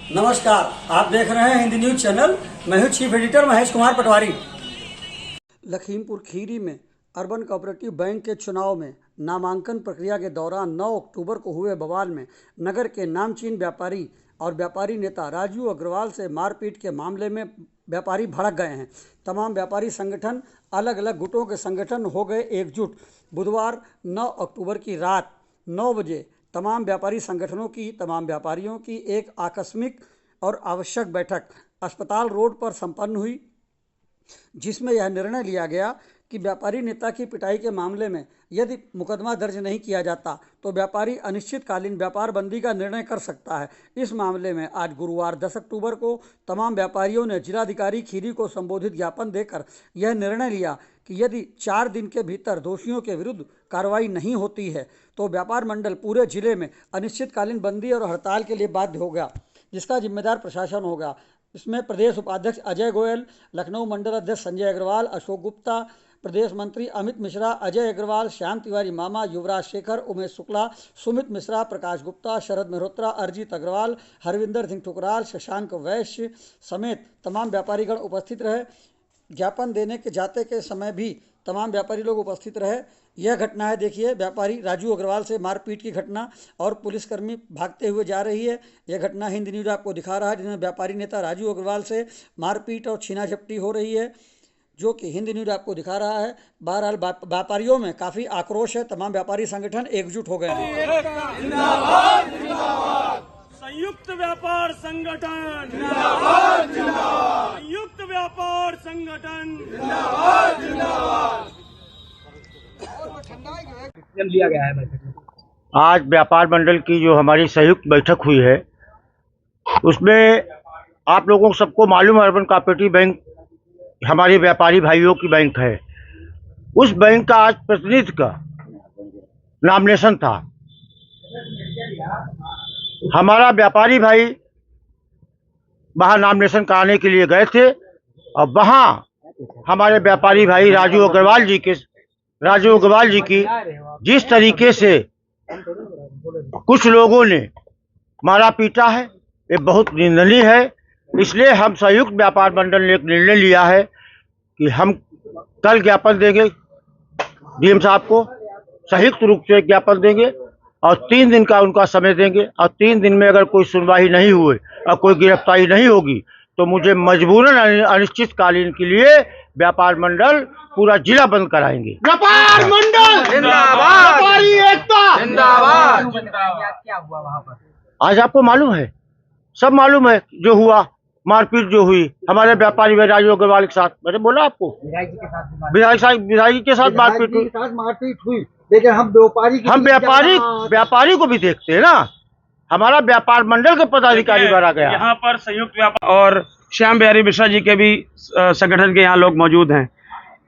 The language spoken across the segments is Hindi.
नमस्कार, आप देख रहे हैं हिंदी न्यूज चैनल। मैं हूं चीफ एडिटर महेश कुमार पटवारी। लखीमपुर खीरी में अर्बन कोऑपरेटिव बैंक के चुनाव में नामांकन प्रक्रिया के दौरान 9 अक्टूबर को हुए बवाल में नगर के नामचीन व्यापारी और व्यापारी नेता राजू अग्रवाल से मारपीट के मामले में व्यापारी भड़क गए हैं। तमाम व्यापारी संगठन अलग अलग गुटों के संगठन हो गए एकजुट। बुधवार 9 अक्टूबर की रात 9 बजे तमाम व्यापारी संगठनों की तमाम व्यापारियों की एक आकस्मिक और आवश्यक बैठक अस्पताल रोड पर संपन्न हुई, जिसमें यह निर्णय लिया गया कि व्यापारी नेता की पिटाई के मामले में यदि मुकदमा दर्ज नहीं किया जाता तो व्यापारी अनिश्चितकालीन व्यापार बंदी का निर्णय कर सकता है। इस मामले में आज गुरुवार 10 अक्टूबर को तमाम व्यापारियों ने जिलाधिकारी खीरी को संबोधित ज्ञापन देकर यह निर्णय लिया कि यदि 4 दिन के भीतर दोषियों के विरुद्ध कार्रवाई नहीं होती है तो व्यापार मंडल पूरे जिले में अनिश्चितकालीन बंदी और हड़ताल के लिए बाध्य होगा, जिसका जिम्मेदार प्रशासन होगा। इसमें प्रदेश उपाध्यक्ष अजय गोयल, लखनऊ मंडल अध्यक्ष संजय अग्रवाल, अशोक गुप्ता, प्रदेश मंत्री अमित मिश्रा, अजय अग्रवाल, श्याम तिवारी मामा, युवराज शेखर, उमेश शुक्ला, सुमित मिश्रा, प्रकाश गुप्ता, शरद मेहरोत्रा, अरिजीत अग्रवाल, हरविंदर सिंह ठुकराल, शशांक वैश्य समेत तमाम व्यापारीगण उपस्थित रहे। ज्ञापन देने के जाते के समय भी तमाम व्यापारी लोग उपस्थित रहे। यह घटना है, देखिए, व्यापारी राजू अग्रवाल से मारपीट की घटना और पुलिसकर्मी भागते हुए जा रही है। यह घटना हिंद न्यूज आपको दिखा रहा है, जिसमें व्यापारी नेता राजू अग्रवाल से मारपीट और छीना झपटी हो रही है, जो कि हिंद न्यूज आपको दिखा रहा है। बहरहाल व्यापारियों में काफ़ी आक्रोश है। तमाम व्यापारी संगठन एकजुट हो गए हैं। संयुक्त व्यापार संगठन, संयुक्त व्यापार संगठन लिया गया है बैठक में। आज व्यापार मंडल की जो हमारी संयुक्त बैठक हुई है, उसमें आप लोगों को सबको मालूम है अर्बन कोऑपरेटिव बैंक हमारे व्यापारी भाइयों की बैंक है। उस बैंक का आज प्रतिनिधि का नॉमिनेशन था। हमारा व्यापारी भाई वहाँ नॉमिनेशन कराने के लिए गए थे और वहाँ हमारे व्यापारी भाई राजू अग्रवाल जी की जिस तरीके से कुछ लोगों ने मारा पीटा है, ये बहुत निंदनीय है। इसलिए हम संयुक्त व्यापार मंडल ने एक निर्णय लिया है कि हम कल ज्ञापन देंगे डीएम साहब को, संयुक्त रूप से ज्ञापन देंगे और 3 दिन का उनका समय देंगे और 3 दिन में अगर कोई सुनवाई नहीं हुई और कोई गिरफ्तारी नहीं होगी तो मुझे मजबूरन अनिश्चितकालीन के लिए व्यापार मंडल पूरा जिला बंद कराएंगे। व्यापार मंडल जिंदाबाद, व्यापारी एकता जिंदाबाद। क्या हुआ वहाँ पर? आज आपको मालूम है, सब मालूम है जो हुआ, मारपीट जो हुई हमारे व्यापारी भाई राजू अग्रवाल के साथ। मैंने बोला आपको, विधायक जी के साथ मारपीट हुई। लेकिन हम व्यापारी को भी देखते हैं ना। हमारा व्यापार मंडल के पदाधिकारी भरा गया। यहाँ पर संयुक्त व्यापार और श्याम बिहारी मिश्रा जी के भी संगठन के यहाँ लोग मौजूद हैं।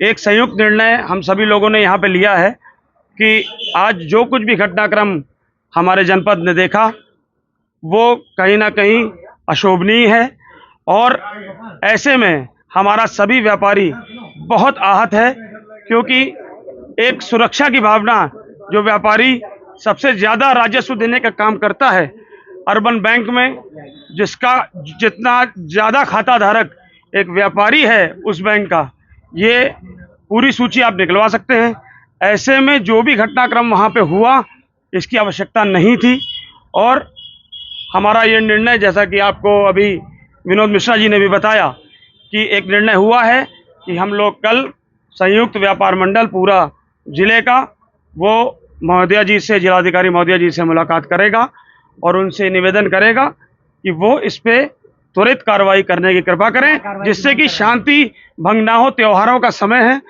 एक संयुक्त निर्णय हम सभी लोगों ने यहाँ पे लिया है कि आज जो कुछ भी घटनाक्रम हमारे जनपद ने देखा वो कहीं ना कहीं अशोभनीय है और ऐसे में हमारा सभी व्यापारी बहुत आहत है, क्योंकि एक सुरक्षा की भावना जो व्यापारी सबसे ज़्यादा राजस्व देने का काम करता है अर्बन बैंक में, जिसका जितना ज़्यादा खाता धारक एक व्यापारी है उस बैंक का, ये पूरी सूची आप निकलवा सकते हैं। ऐसे में जो भी घटनाक्रम वहाँ पे हुआ, इसकी आवश्यकता नहीं थी और हमारा ये निर्णय, जैसा कि आपको अभी विनोद मिश्रा जी ने भी बताया कि एक निर्णय हुआ है कि हम लोग कल संयुक्त व्यापार मंडल पूरा जिले का वो महोदया जी से, जिलाधिकारी महोदया जी से मुलाकात करेगा और उनसे निवेदन करेगा कि वो इस पे त्वरित कार्रवाई करने की कृपा करें, जिससे कि शांति भंग ना हो। त्योहारों का समय है,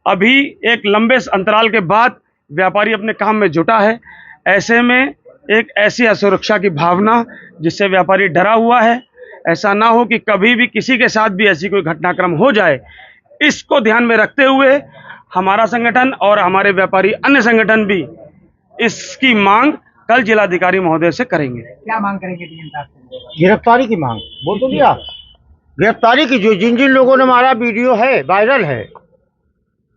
अभी एक लंबे अंतराल के बाद व्यापारी अपने काम में जुटा है। ऐसे में एक ऐसी असुरक्षा की भावना जिससे व्यापारी डरा हुआ है, ऐसा ना हो कि कभी भी किसी के साथ भी ऐसी कोई घटनाक्रम हो जाए। इसको ध्यान में रखते हुए हमारा संगठन और हमारे व्यापारी अन्य संगठन भी इसकी मांग कल जिलाधिकारी महोदय से करेंगे। क्या मांग करेंगे डीएम साहब से? गिरफ्तारी की मांग बोल तो दिया। गिरफ्तारी की जो जिन लोगों ने मारा, वीडियो है, वायरल है,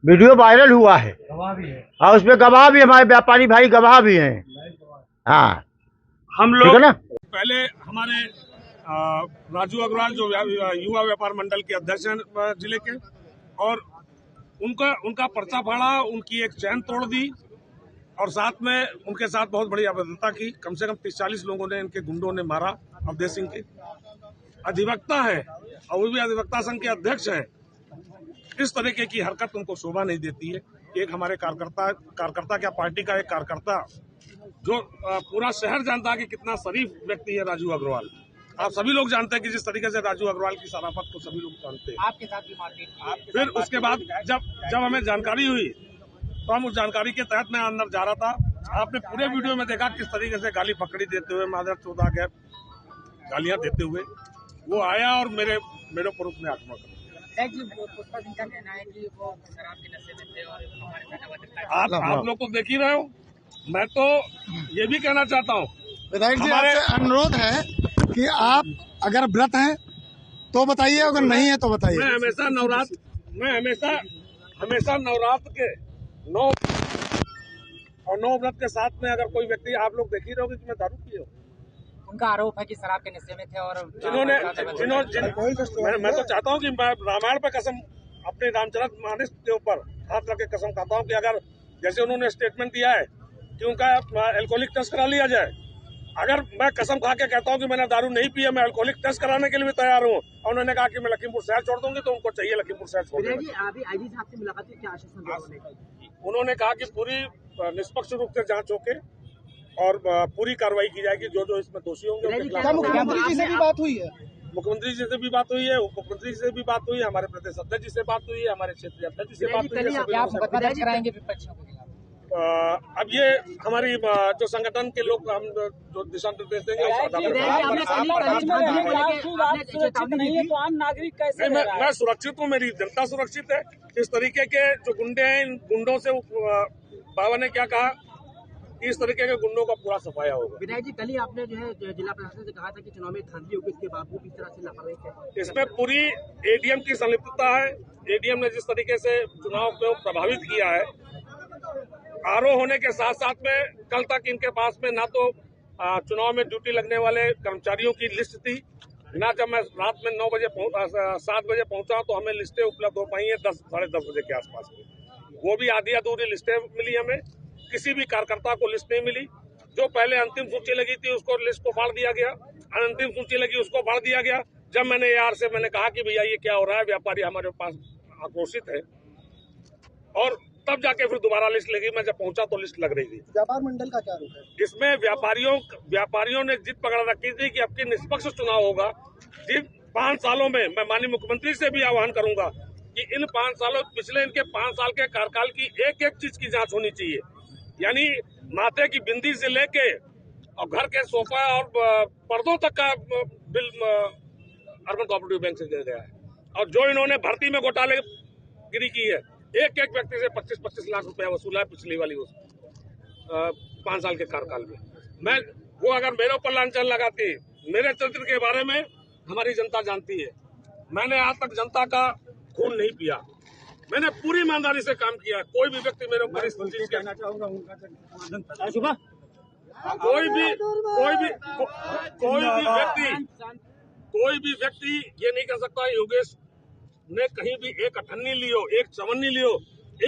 वीडियो वायरल हुआ है, गवाह भी है और उसमें गवाह भी हमारे व्यापारी भाई गवाह भी हैं। हाँ, हम लोग पहले हमारे राजू अग्रवाल जो युवा व्यापार मंडल के अध्यक्ष हैं जिले के, और उनका पर्चा फाड़ा, उनकी एक चैन तोड़ दी और साथ में उनके साथ बहुत बड़ी अभद्रता की। कम से कम 30-40 लोगों ने, इनके गुंडों ने मारा। अवधेश सिंह के अधिवक्ता है और वो भी अधिवक्ता संघ के अध्यक्ष है। इस तरीके की हरकत उनको शोभा नहीं देती है। एक हमारे कार्यकर्ता क्या, पार्टी का एक कार्यकर्ता जो पूरा शहर जानता है कि कितना शरीफ व्यक्ति है राजू अग्रवाल। आप सभी लोग जानते हैं कि जिस तरीके से राजू अग्रवाल की शराफत को सभी लोग जानते हैं। आपके साथ भी मारपीट। फिर उसके बाद जब हमें जानकारी हुई तो हम उस जानकारी के तहत मैं अंदर जा रहा था। आपने पूरे वीडियो में देखा किस तरीके से गाली पकड़ी देते हुए, मादर चौदह के गालियां देते हुए वो आया और मेरे ऊपर उसने आक्रमण कर। पुष्पा सिंह का कहना है कि वो शराब के नशे में थे और हमारे साथ अभद्रता। आप लोग तो देख ही रहे हो। मैं तो ये भी कहना चाहता हूँ, विधायक जी आपसे अनुरोध है कि आप अगर व्रत हैं तो बताइए, अगर नहीं है तो बताइए। मैं हमेशा नवरात्र के 9 और 9 व्रत के साथ में अगर कोई व्यक्ति, आप लोग देख ही रहोगे कि मैं दारू पिए हूँ। उनका आरोप है कि शराब के नशे में थे और मैं तो चाहता हूँ कि मैं रामायण पे कसम, अपने रामचरितमानस के ऊपर हाथ रख के कसम खाता हूँ कि अगर जैसे उन्होंने स्टेटमेंट दिया है कि उनका एल्कोहलिक टेस्ट करा लिया जाए। अगर मैं कसम खा के कहता हूँ कि मैंने दारू नहीं पिया, मैं अल्कोहलिक टेस्ट कराने के लिए भी तैयार हूँ। और उन्होंने कहा कि मैं लखीमपुर शहर छोड़ दूंगी, तो उनको चाहिए लखीमपुर शहर छोड़ देना। अभी आईजी साहब से मुलाकात की क्या आश्वासन दिया? उन्होंने कहा कि पूरी निष्पक्ष रूप से जांच होके और पूरी कार्रवाई की जाएगी। जो इसमें दोषी होंगे उनके खिलाफ। मुख्यमंत्री जी से भी बात हुई है? मुख्यमंत्री जी से भी बात हुई है, उप मुख्यमंत्री से भी बात हुई है, हमारे प्रदेश अध्यक्ष जी से बात हुई है, हमारे क्षेत्रीय अध्यक्ष जी से बात हुई है। अब ये हमारी जो संगठन के लोग, हम जो दिशा निर्देश देंगे मैं सुरक्षित हूँ, मेरी जनता सुरक्षित है। इस तरीके के जो गुंडे हैं, इन गुंडों से बाबा ने क्या कहा, इस तरीके के गुंडों का पूरा सफाया होगा। विधायक जी, कल ही आपने जो है जिला प्रशासन से कहा था कि चुनाव में धांधली होगी, इसके बावजूद इस तरह से लापरवाही। इसमें पूरी एडीएम की संलिप्तता है। एडीएम ने जिस तरीके से चुनाव को प्रभावित किया है, आरोप होने के साथ साथ में कल तक इनके पास में ना तो चुनाव में ड्यूटी लगने वाले कर्मचारियों की लिस्ट थी, ना जब मैं रात में 7 बजे पहुंचा तो हमें लिस्टें उपलब्ध हो पाई हैं 10-10:30 बजे के आसपास में। वो भी आधी अधूरी लिस्टें मिली हमें। किसी भी कार्यकर्ता को लिस्ट नहीं मिली। जो पहले अंतिम सूची लगी थी उसको लिस्ट को फाड़ दिया गया, अंतिम सूची लगी उसको फाड़ दिया गया। जब मैंने यार से मैंने कहा कि भैया ये क्या हो रहा है, व्यापारी हमारे पास आक्रोशित है, और तब जाके फिर दोबारा लिस्ट लगी। मैं जब पहुंचा तो लिस्ट लग रही थी। व्यापार मंडल का क्या रूप है? इसमें व्यापारियों ने जिद पकड़ रखी थी कि अब की निष्पक्ष चुनाव होगा। जिन 5 सालों में मैं माननीय मुख्यमंत्री से भी आह्वान करूंगा कि इन 5 सालों, पिछले इनके 5 साल के कार्यकाल की एक एक चीज की जांच होनी चाहिए। यानी माथे की बिंदी से लेके और घर के सोफा और पर्दों तक का बिल अर्बन कोऑपरेटिव बैंक से दिया गया है। और जो इन्होंने भर्ती में घोटालेगिरी की है, एक एक व्यक्ति से 25-25 लाख रुपया वसूला है पिछली वाली 5 साल के कार्यकाल में। मैं वो अगर मेरे ऊपर लांछन लगाती, मेरे चरित्र के बारे में हमारी जनता जानती है। मैंने आज तक जनता का खून नहीं पिया, मैंने पूरी ईमानदारी से काम किया। कोई भी व्यक्ति मेरे ऊपर इस चीज कहना चाहूंगा, कोई भी व्यक्ति ये नहीं कह सकता योगेश ने कहीं भी एक अठन्नी लियो, एक चवन्नी लियो,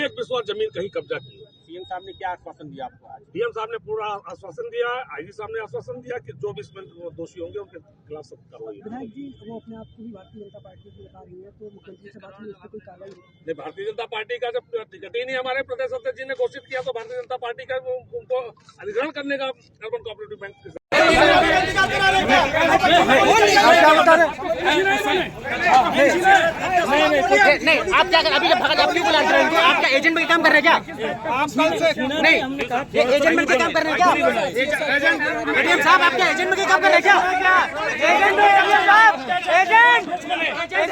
एक बिस्वा जमीन कहीं कब्जा की। सीएम साहब ने क्या आश्वासन दिया आपको आज? सीएम साहब ने पूरा आश्वासन दिया है, आईजी साहब ने आश्वासन दिया कि जो भी इसमें दोषी होंगे उनके खिलाफ सख्त कार्रवाई। विधायक जी, वो अपने आप को भी भारतीय जनता पार्टी की बता रही है, तो मुख्यमंत्री से बात हुई, इस पर कोई कार्रवाई नहीं? भारतीय जनता पार्टी का जब टिकट ही नहीं हमारे प्रदेश अध्यक्ष जी ने घोषित किया तो भारतीय जनता पार्टी का उनको अधिग्रहण करने का अर्बन कोऑपरेटिव बैंक के नहीं, आप क्या अभी जब भगत आप क्यों बुला रहे हैं? आप क्या एजेंट में काम कर रहे हैं क्या? नहीं, एजेंट में काम कर रहे हैं क्या? एजेंट साहब, आप क्या एजेंट में काम कर रहे हैं क्या? एजेंट